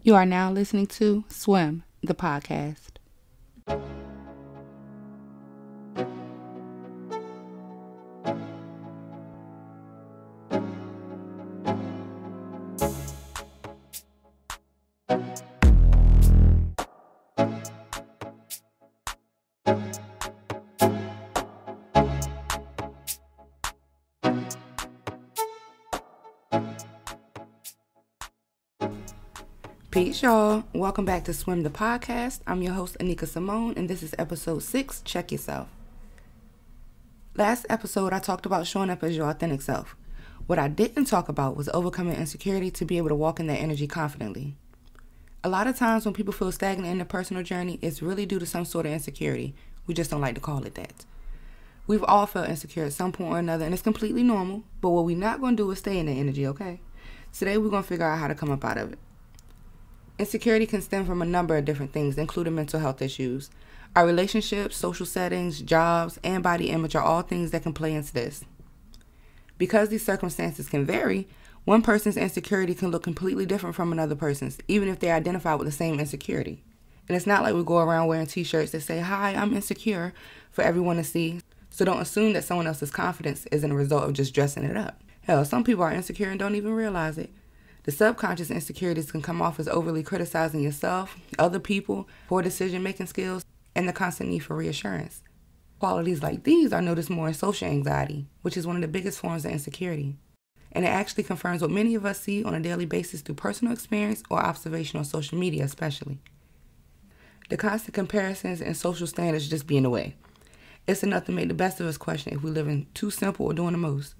You are now listening to SWYM, the podcast. Peace, y'all. Welcome back to SWYM, the podcast. I'm your host, Anika Simone, and this is episode 6, Check Yourself. Last episode, I talked about showing up as your authentic self. What I didn't talk about was overcoming insecurity to be able to walk in that energy confidently. A lot of times when people feel stagnant in their personal journey, it's really due to some sort of insecurity. We just don't like to call it that. We've all felt insecure at some point or another, and it's completely normal, but what we're not going to do is stay in that energy, okay? Today, we're going to figure out how to come up out of it. Insecurity can stem from a number of different things, including mental health issues. Our relationships, social settings, jobs, and body image are all things that can play into this. Because these circumstances can vary, one person's insecurity can look completely different from another person's, even if they identify with the same insecurity. And it's not like we go around wearing t-shirts that say, "Hi, I'm insecure," for everyone to see. So don't assume that someone else's confidence isn't a result of just dressing it up. Hell, some people are insecure and don't even realize it. The subconscious insecurities can come off as overly criticizing yourself, other people, poor decision-making skills, and the constant need for reassurance. Qualities like these are noticed more in social anxiety, which is one of the biggest forms of insecurity. And it actually confirms what many of us see on a daily basis through personal experience or observation on social media especially. The constant comparisons and social standards just be in the way. It's enough to make the best of us question if we're living too simple or doing the most.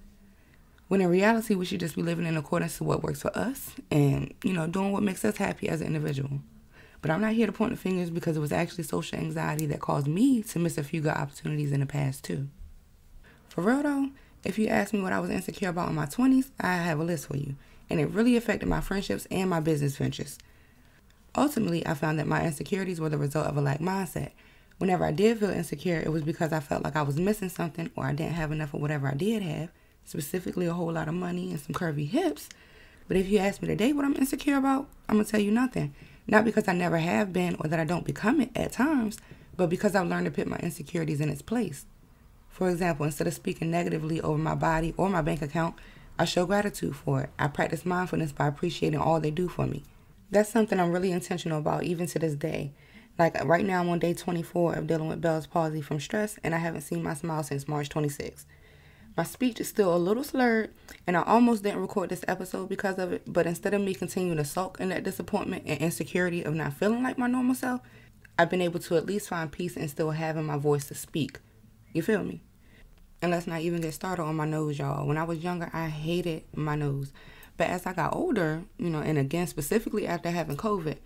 When in reality, we should just be living in accordance to what works for us and, doing what makes us happy as an individual. But I'm not here to point the fingers because it was actually social anxiety that caused me to miss a few good opportunities in the past too. For real though, if you ask me what I was insecure about in my 20s, I have a list for you. And it really affected my friendships and my business ventures. Ultimately, I found that my insecurities were the result of a lack mindset. Whenever I did feel insecure, it was because I felt like I was missing something or I didn't have enough of whatever I did have. Specifically a whole lot of money and some curvy hips. But if you ask me today what I'm insecure about, I'm going to tell you nothing. Not because I never have been or that I don't become it at times, but because I've learned to put my insecurities in its place. For example, instead of speaking negatively over my body or my bank account, I show gratitude for it. I practice mindfulness by appreciating all they do for me. That's something I'm really intentional about even to this day. Like right now I'm on day 24 of dealing with Bell's palsy from stress, and I haven't seen my smile since March 26th. My speech is still a little slurred, and I almost didn't record this episode because of it, but instead of me continuing to sulk in that disappointment and insecurity of not feeling like my normal self, I've been able to at least find peace in still having my voice to speak. You feel me? And let's not even get started on my nose, y'all. When I was younger, I hated my nose. But as I got older, and again, specifically after having COVID,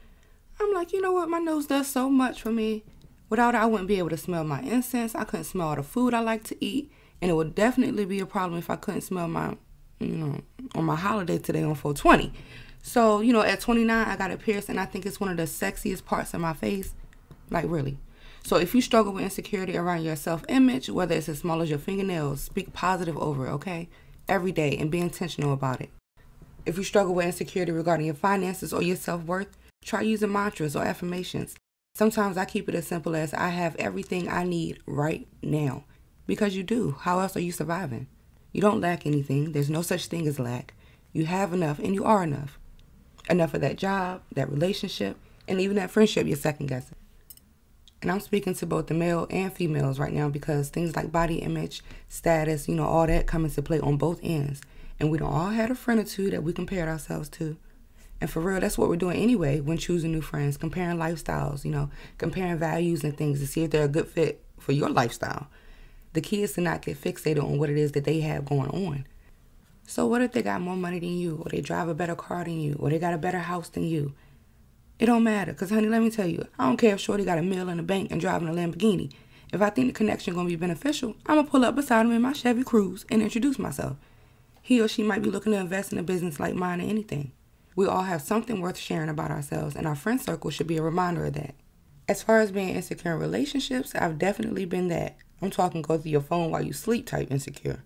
I'm like, you know what? My nose does so much for me. Without it, I wouldn't be able to smell my incense. I couldn't smell all the food I like to eat. And it would definitely be a problem if I couldn't smell my, on my holiday today on 420. So, at 29, I got it pierced, and I think it's one of the sexiest parts of my face. Like, really. So if you struggle with insecurity around your self-image, whether it's as small as your fingernails, speak positive over it, okay? Every day, and be intentional about it. If you struggle with insecurity regarding your finances or your self-worth, try using mantras or affirmations. Sometimes I keep it as simple as, I have everything I need right now. Because you do. How else are you surviving? You don't lack anything. There's no such thing as lack. You have enough, and you are enough. Enough of that job, that relationship, and even that friendship you're second guessing. And I'm speaking to both the male and females right now because things like body image, status, all that come into play on both ends. And we don't all have a friend or two that we compare ourselves to. And for real, that's what we're doing anyway when choosing new friends. Comparing lifestyles, comparing values and things to see if they're a good fit for your lifestyle. The key is to not get fixated on what it is that they have going on. So what if they got more money than you, or they drive a better car than you, or they got a better house than you? It don't matter, because honey, let me tell you, I don't care if shorty got a mill in the bank and driving a Lamborghini. If I think the connection going to be beneficial, I'm going to pull up beside him in my Chevy Cruze and introduce myself. He or she might be looking to invest in a business like mine or anything. We all have something worth sharing about ourselves, and our friend circle should be a reminder of that. As far as being insecure in relationships, I've definitely been that. I'm talking go through your phone while you sleep type insecure.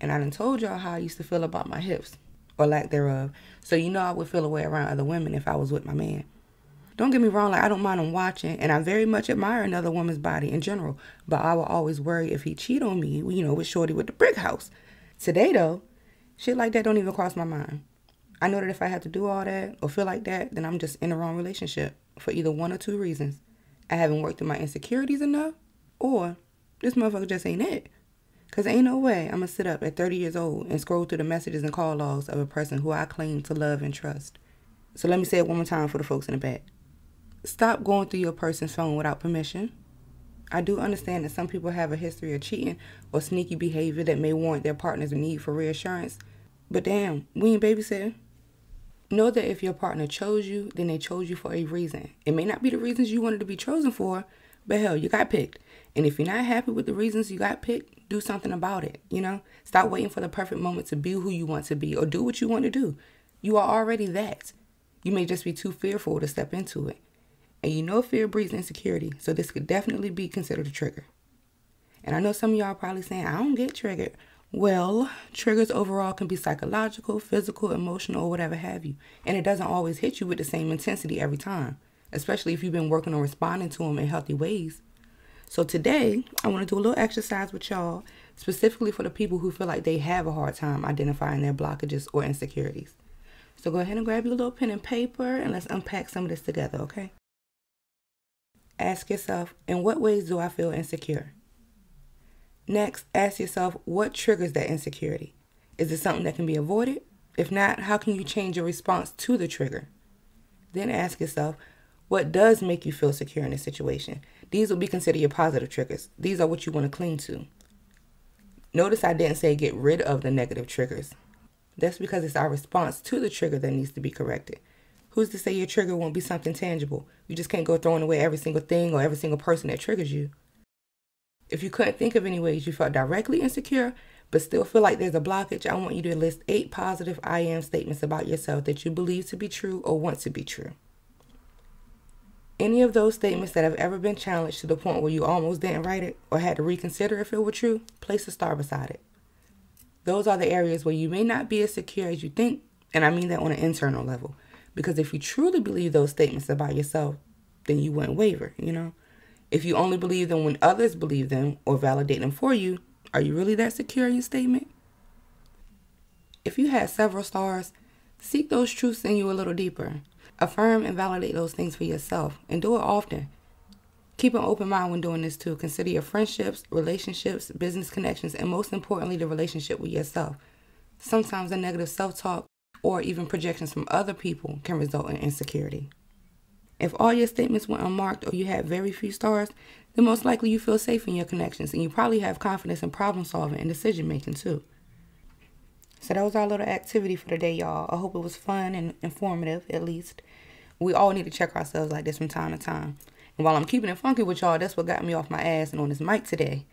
And I done told y'all how I used to feel about my hips. or lack thereof. So you know I would feel a way around other women if I was with my man. Don't get me wrong, like I don't mind him watching, and I very much admire another woman's body in general, but I will always worry if he cheat on me, with Shorty with the brick house. Today though, shit like that don't even cross my mind. I know that if I have to do all that or feel like that, then I'm just in the wrong relationship for either one or two reasons. I haven't worked through my insecurities enough, or this motherfucker just ain't it. Because ain't no way I'm going to sit up at 30 years old and scroll through the messages and call logs of a person who I claim to love and trust. So let me say it one more time for the folks in the back. Stop going through your person's phone without permission. I do understand that some people have a history of cheating or sneaky behavior that may warrant their partner's need for reassurance. But damn, we ain't babysitting. Know that if your partner chose you, then they chose you for a reason. It may not be the reasons you wanted to be chosen for, but hell, you got picked. And if you're not happy with the reasons you got picked, do something about it, Stop waiting for the perfect moment to be who you want to be or do what you want to do. You are already that. You may just be too fearful to step into it. And fear breeds insecurity, so this could definitely be considered a trigger. And I know some of y'all are probably saying, I don't get triggered. Well, triggers overall can be psychological, physical, emotional, or whatever have you. And it doesn't always hit you with the same intensity every time, especially if you've been working on responding to them in healthy ways. So today, I want to do a little exercise with y'all, specifically for the people who feel like they have a hard time identifying their blockages or insecurities. So go ahead and grab your little pen and paper, and let's unpack some of this together, okay? Ask yourself, in what ways do I feel insecure? Next, ask yourself, what triggers that insecurity? Is it something that can be avoided? If not, how can you change your response to the trigger? Then ask yourself, what does make you feel secure in a situation? These will be considered your positive triggers. These are what you want to cling to. Notice I didn't say get rid of the negative triggers. That's because it's our response to the trigger that needs to be corrected. Who's to say your trigger won't be something tangible? You just can't go throwing away every single thing or every single person that triggers you. If you couldn't think of any ways you felt directly insecure, but still feel like there's a blockage, I want you to list 8 positive I am statements about yourself that you believe to be true or want to be true. Any of those statements that have ever been challenged to the point where you almost didn't write it or had to reconsider if it were true, place a star beside it. Those are the areas where you may not be as secure as you think, and I mean that on an internal level. Because if you truly believe those statements about yourself, then you wouldn't waver, If you only believe them when others believe them or validate them for you, are you really that secure in your statement? If you had several stars, seek those truths in you a little deeper. Affirm and validate those things for yourself, and do it often. Keep an open mind when doing this too. Consider your friendships, relationships, business connections, and most importantly, the relationship with yourself. Sometimes a negative self-talk or even projections from other people can result in insecurity. If all your statements went unmarked or you had very few stars, then most likely you feel safe in your connections and you probably have confidence in problem solving and decision making too. So that was our little activity for today, y'all. I hope it was fun and informative, at least. We all need to check ourselves like this from time to time. And while I'm keeping it funky with y'all, that's what got me off my ass and on this mic today.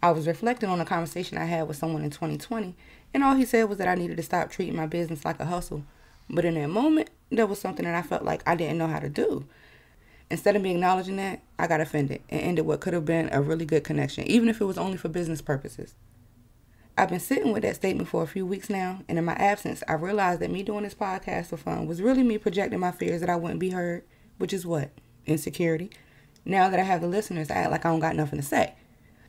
I was reflecting on a conversation I had with someone in 2020, and all he said was that I needed to stop treating my business like a hustle. But in that moment, there was something that I felt like I didn't know how to do. Instead of me acknowledging that, I got offended and ended what could have been a really good connection, even if it was only for business purposes. I've been sitting with that statement for a few weeks now, and in my absence, I realized that me doing this podcast for fun was really me projecting my fears that I wouldn't be heard, which is what? Insecurity. Now that I have the listeners, I act like I don't got nothing to say.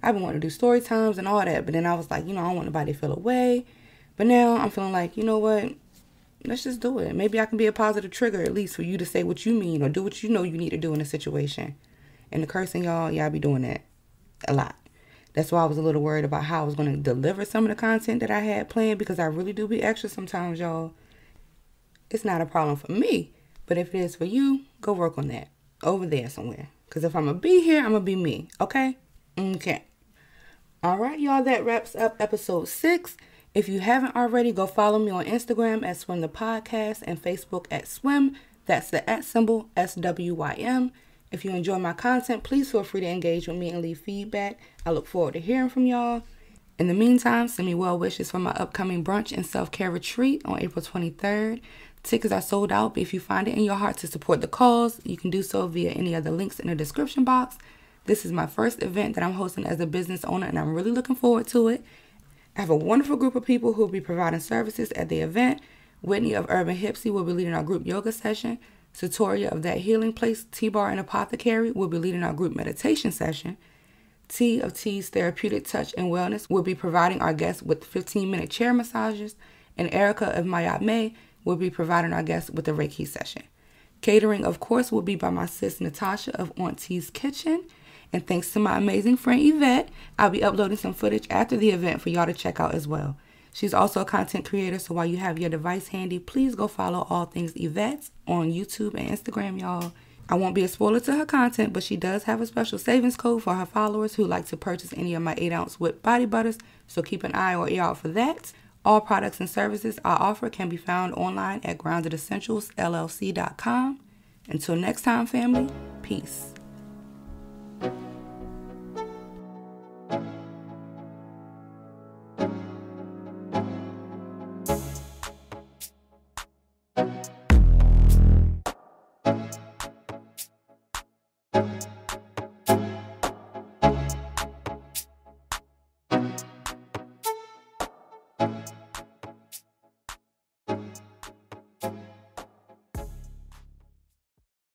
I've been wanting to do story times and all that, but then I was like, I don't want nobody to feel away. But now I'm feeling like, what? Let's just do it. Maybe I can be a positive trigger at least for you to say what you mean or do what you know you need to do in a situation. And the cursing, y'all be doing that a lot. That's why I was a little worried about how I was going to deliver some of the content that I had planned, because I really do be extra sometimes, y'all. It's not a problem for me, but if it is for you, go work on that over there somewhere. Because if I'm going to be here, I'm going to be me. Okay? Okay. All right, y'all. That wraps up episode 6. If you haven't already, go follow me on Instagram at SWYM the Podcast and Facebook at SWYM. That's the @ SWYM. If you enjoy my content, please feel free to engage with me and leave feedback. I look forward to hearing from y'all. In the meantime, send me well wishes for my upcoming brunch and self-care retreat on April 23rd. Tickets are sold out, but if you find it in your heart to support the cause, you can do so via any of the links in the description box. This is my first event that I'm hosting as a business owner, and I'm really looking forward to it. I have a wonderful group of people who will be providing services at the event. Whitney of Urban Hipsy will be leading our group yoga session. Satoria of That Healing Place, T-Bar and Apothecary will be leading our group meditation session. T of T's Therapeutic Touch and Wellness will be providing our guests with 15-minute chair massages. And Erica of Mayat May will be providing our guests with a Reiki session. Catering, of course, will be by my sis Natasha of Auntie's Kitchen. And thanks to my amazing friend Yvette, I'll be uploading some footage after the event for y'all to check out as well. She's also a content creator, so while you have your device handy, please go follow All Things Yvette on YouTube and Instagram, y'all. I won't be a spoiler to her content, but she does have a special savings code for her followers who like to purchase any of my 8-ounce whipped body butters, so keep an eye or ear out for that. All products and services I offer can be found online at groundedessentialsllc.com. Until next time, family, peace.